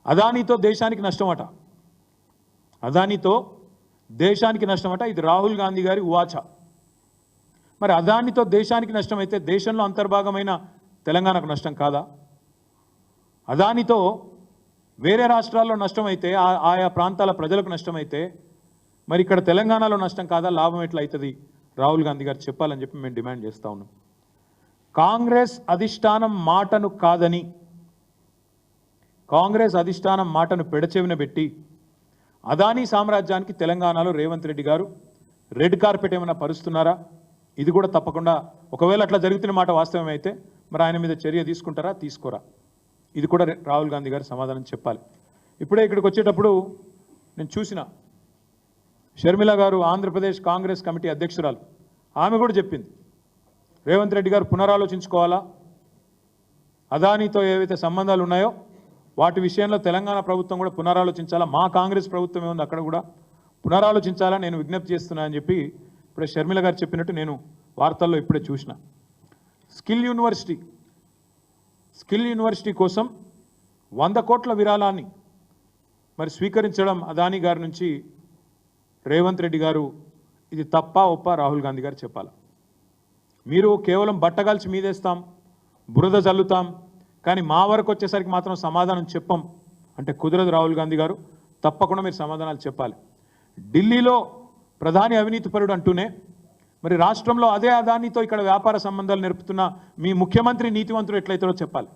అదానితో దేశానికి నష్టమట, అదానితో దేశానికి నష్టమట. ఇది రాహుల్ గాంధీ గారి ఉవాచ. మరి అదానితో దేశానికి నష్టమైతే దేశంలో అంతర్భాగమైన తెలంగాణకు నష్టం కాదా? అదానితో వేరే రాష్ట్రాల్లో నష్టమైతే, ఆయా ప్రాంతాల ప్రజలకు నష్టమైతే మరి ఇక్కడ తెలంగాణలో నష్టం కాదా? లాభం ఎట్లా అవుతుంది? రాహుల్ గాంధీ గారు చెప్పాలని చెప్పి మేము డిమాండ్ చేస్తూ ఉన్నాం. కాంగ్రెస్ అధిష్టానం మాటను కాదని, కాంగ్రెస్ అధిష్టానం మాటను పెడచెవిన పెట్టి అదానీ సామ్రాజ్యానికి తెలంగాణలో రేవంత్ రెడ్డి గారు రెడ్ కార్పెట్ ఏమైనా పరుస్తున్నారా? ఇది కూడా తప్పకుండా, ఒకవేళ అట్లా జరుగుతున్న మాట వాస్తవమైతే మరి ఆయన మీద చర్య తీసుకుంటారా, తీసుకోరా? ఇది కూడా రాహుల్ గాంధీ గారు సమాధానం చెప్పాలి. ఇప్పుడే ఇక్కడికి వచ్చేటప్పుడు నేను చూసిన షర్మిల గారు, ఆంధ్రప్రదేశ్ కాంగ్రెస్ కమిటీ అధ్యక్షురాలు, ఆమె కూడా చెప్పింది రేవంత్ రెడ్డి గారు పునరాలోచించుకోవాలా, అదానీతో ఏవైతే సంబంధాలు ఉన్నాయో వాటి విషయంలో తెలంగాణ ప్రభుత్వం కూడా పునరాలోచించాలా, మా కాంగ్రెస్ ప్రభుత్వం ఏముంది అక్కడ కూడా పునరాలోచించాలా నేను విజ్ఞప్తి చేస్తున్నా అని చెప్పి ఇప్పుడే షర్మిల గారు చెప్పినట్టు నేను వార్తల్లో ఇప్పుడే చూసిన. స్కిల్ యూనివర్సిటీ కోసం 100 కోట్ల విరాళాన్ని మరి స్వీకరించడం అదానీ గారి నుంచి రేవంత్ రెడ్డి గారు, ఇది తప్పా ఒప్పా రాహుల్ గాంధీ గారు చెప్పాలి. మీరు కేవలం బట్టగాల్చి మీదేస్తాం, బురద జల్లుతాం, కానీ మా వరకు వచ్చేసరికి మాత్రం సమాధానం చెప్పం అంటే కుదరదు. రాహుల్ గాంధీ గారు తప్పకుండా మీరు సమాధానాలు చెప్పాలి. ఢిల్లీలో ప్రధాని అవినీతిపరుడు అంటూనే మరి రాష్ట్రంలో అదే అదానీతో ఇక్కడ వ్యాపార సంబంధాలు నేర్పుతున్న మీ ముఖ్యమంత్రి నీతివంతుడు ఎట్లయితారో చెప్పాలి.